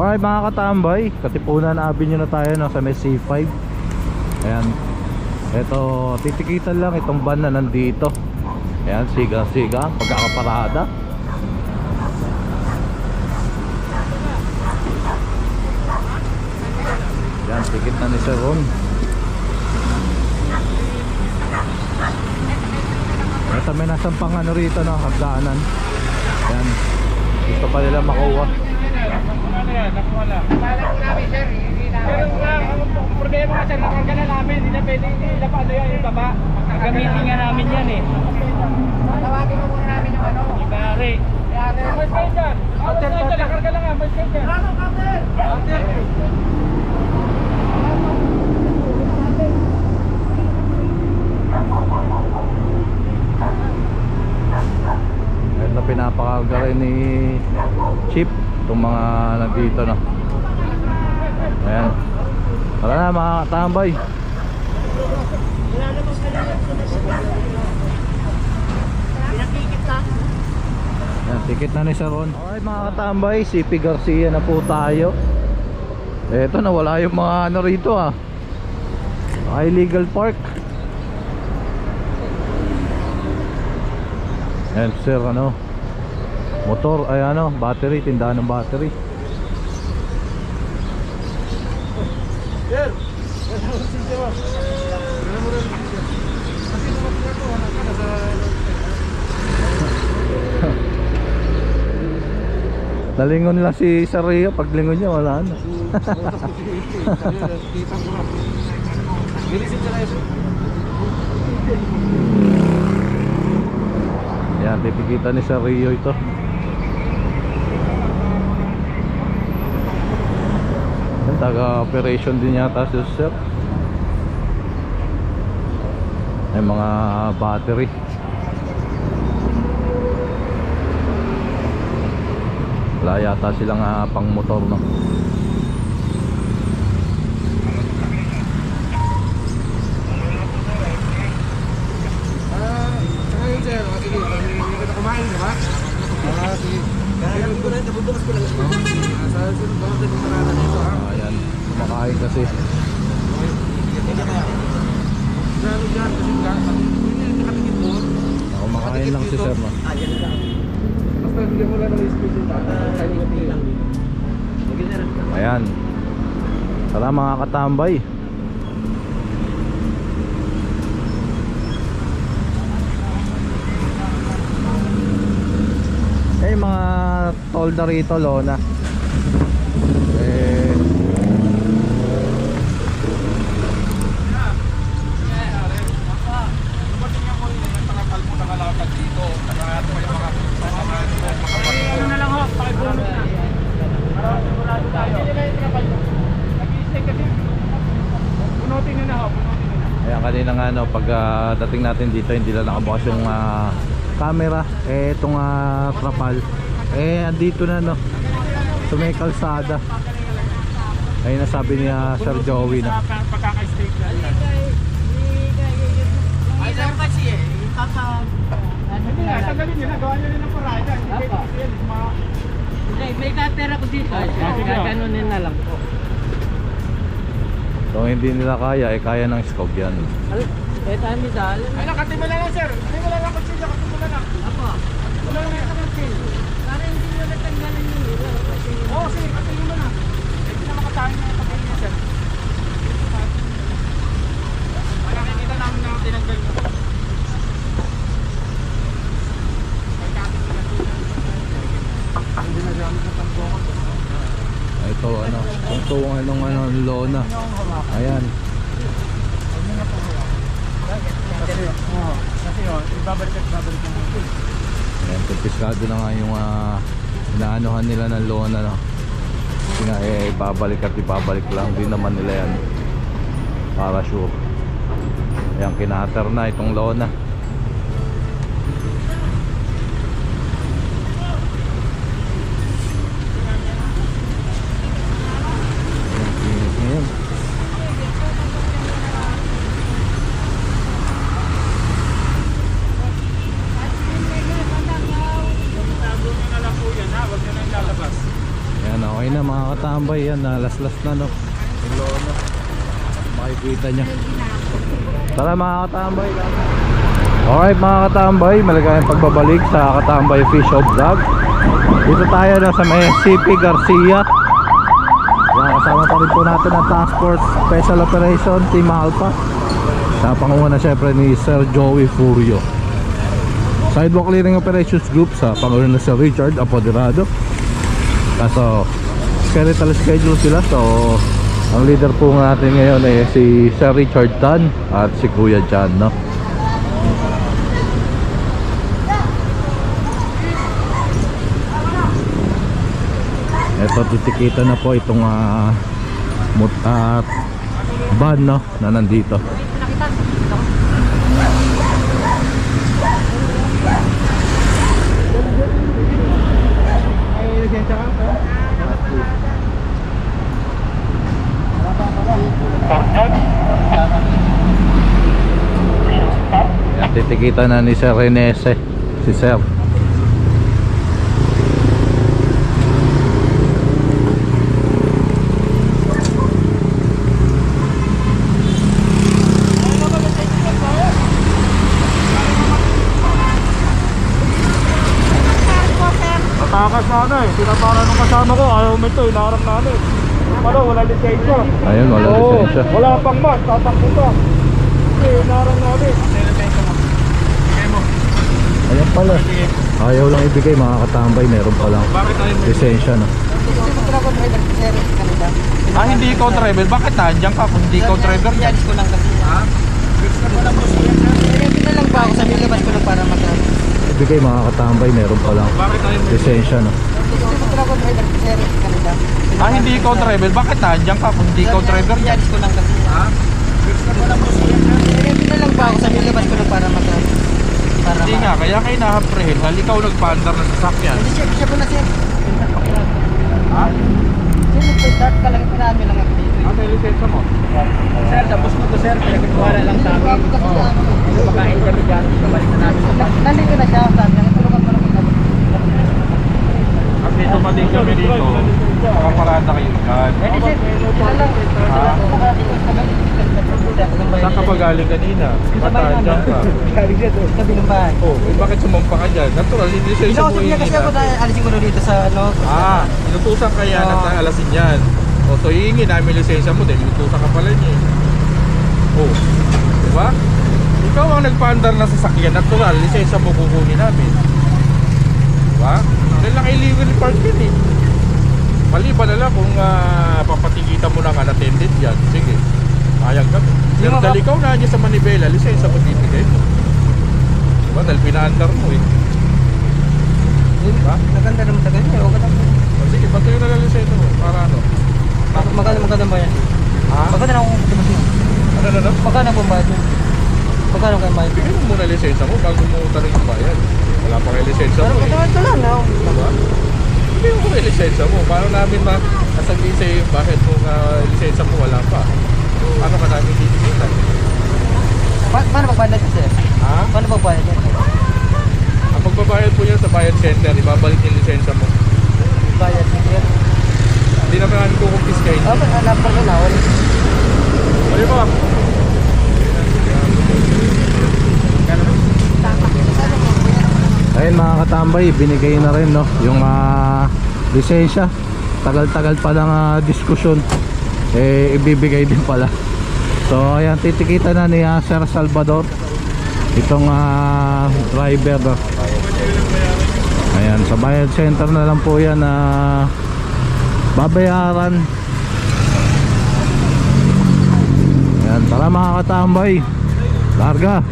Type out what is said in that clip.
Alright mga katambay, Katipunan Avenue na tayo no, sa may C5. Ayan. Ito, titikitan lang itong van na nandito. Ayan, siga-siga, pagkakaparada. Ayan, tikit na ni Sir Ron. Ito may nasampang ano rito no, hagdanan. Ayan, gusto pa nila makuha. Ang problema nga sir, nakarga na namin, hindi na pwede, hindi na paano yan yung baba. Gagamitin nga namin yan eh. Tawagin mo muna namin yung ano. Ibari. Mas kayo dyan. Mas kayo dyan, nakarga lang nga, mas kayo dyan. Ano, kapit? Kapit. Ito pinapakarga rin ni Chip itong mga nandito no. Ayan. Tara na mga katambay. Ayan, tikit na ni Sir Ron. Alright mga katambay, CP Garcia na po tayo. Eto nawala yung mga ano rito ah, illegal park. Ayan sir, ano, motor, ay ano, battery, tindahan ng battery. Nalingon lang si Sir Rio, paglingon niya wala na. Yan, titikita ni Sir Rio ito. Yan, taga-operation din yata si Sir. Ay mga battery. Wala yata silang pang motor no. Kumain ka ba? Sige. Kaya ko na nabubukas ko lang. Sa sunod ba natin marana dito ha? Ayan, kumakain kasi. Lalo dyan kasi nakatikit mo. Kumakain lang si Sir no. Basta bigyan mo lang ng space yung bata. Ayan. Tara mga katambay. Eh mga tolda rito lona. Eh Ano na lang ho, pakibulot na. Para sigurado tayo. Nag-i-stay kasi. Bunutin nyo na ho, bunutin nyo na. ayan, kanina nga no, pag dating natin dito hindi lang nakabukas yung camera. Eh itong trapal eh andito na no, sa may kalsada. Ayun na sabi niya Sir Joey na Pagkaka-stay ka. Ay, sir kasi eh. Hindi nga, tagalin nyo na. Gawa nyo rin ng parada. May cutter ako dito. Gaganunin na lang po. kung hindi nila kaya eh kaya ng scope yan. Eh, tayo dahil. Ay, nakatimala lang sir. Katimala lang kutsilyo. Katimala lang. Apo. Wala lang yung kutsilyo. Para hindi nyo natanggalan yung ilaw. Oo, sige. Katimala na. Hindi na makatahin na yung pagkain sir. Wala nakikita namin na tinanggal mo. Hindi na gamit sa tambokot. Ito ano, ito ano lona. Ayan. Kasi ibabalik at ibabalik ang hangin. Ayan, kumpiskado na nga yung inaanuhan nila ng lona no. Kasi nga eh ibabalik at ibabalik lang din naman nila yan. Para sure. Ayan, kinater na itong lona. Ayan. Ayun na mga katambay, yan, nalaslas na no. Yung lono. Makikita nyo. Tara mga katambay. Alright mga katambay, maligayang pagbabalik sa Katambay Official Vlog. Dito tayo na sa may CP Garcia. Yan, kasama pa rin po natin ang Task Force Special Operation Team Alpha, sa pangunguna syempre ni Sir Joey Furio. Sidewalk Clearing Operations Group sa pangunguna na Sir Richard Apoderado. Kaso skeletal schedule sila, so ang leader po natin ngayon ay si Sir Richard Tan at si Kuya Jan, no? Ito, titikita na po itong van, no, na nandito. Yan, titikita na ni Sir Renese, si Sir. Takas na ano eh, pinapara nung kasama ko, ayaw mo ito, inaarap na ano eh. Ano, wala lisensya. Ayun, wala lisensya. Wala pang mas, tatakbo ka. Inaarap na ano eh. Ayan pala. Ayaw lang ibigay mga katambay, meron pa lang lisensya, no? Ah, hindi ikaw driver? Bakit nandiyan ka kung hindi ikaw driver niyan? Ko lang kasi. Ha? Gusto ko lang po siya. Kaya lang ba ako sa nilabas ko lang para magkano. Ibigay mga katambay, meron pa lang lisensya, no? Ah, hindi ikaw driver? Bakit nandiyan ka kung hindi ikaw driver niyan? Ko lang kasi. Ha? Gusto ko lang po siya. Kaya lang ba ako sa nilabas ko lang para magkano. Hindi nga, kaya kayo nahaprehin dahil ikaw nagpa-under ng sasakyan. Hindi siya po na siya. Ha? Siya nag-start ka lang, pinami lang ako dito. Ah, may lisensya mo? Sir, tapos mo to sir, pinagkikuhala lang sa amin. Kumakain kami dyan, kabalik na namin. Nandito na siya, sabi na, tulungan ko lang ito. Kasi dumating kami dito, makaparada kayo dyan. Pwede sir, sila lang. Saan ka ba galing kanina? Bataan dyan ka. Galing siya to. Sabi ng bahay. Oh, bakit sumampa ka dyan? Natural, hindi lisensya mo Inausap niya kasi ako dahil alisin ko na dito sa ano. Ah, inutusan ka yan at alasin yan. O, so hihingi namin lisensya mo dahil inutusan ka pala niya. Oh, diba? Ikaw ang nagpa-andar na sasakyan, natural, lisensya mo kukunin namin. Diba? Dahil naka-illegal park yun eh. Maliban na lang kung papatikita mo ng unattended yan. Sige, ayag kami. Pero dahil ikaw na niya sa manibela, lisensya mo bibigay mo. Diba? Dahil pina-andar mo eh. Diba? Naganda naman tagal niya, huwag ka naman. O, sige, patuloy na lang lisensya mo. Para ano? Magkano ba yan? Ha? Magkano na akong tumas mo? Ano? Magkano po bayad mo? Magkano kayo bayad? Bigyan mo muna lisensya mo bago mo tanong yung bayan. Wala pa kayo lisensya mo eh. Ito lang na. Diba? Bigyan mo kayo lisensya mo. Paano namin masasabihin sa'yo bakit mo lisensya mo wala pa? Paano ka namin titigilan? Paano magbayad sir? Ha? Paano magbayad yan? Ang pagbabayad po yan sa bayad center, ibabalik yung lisensya mo. Bayad sir? Hindi naman namin kukumpiskain. Number ko na. Mali ba? Ayun mga katambay, binigay na rin, no, yung lisensya. Tagal-tagal pa lang diskusyon, eh ibibigay din pala. So ayan, titikita na ni Sir Salvador itong driver, no? Ayan, sa bayad center na lang po yan babayaran. Ayan, tara mga katambay, larga.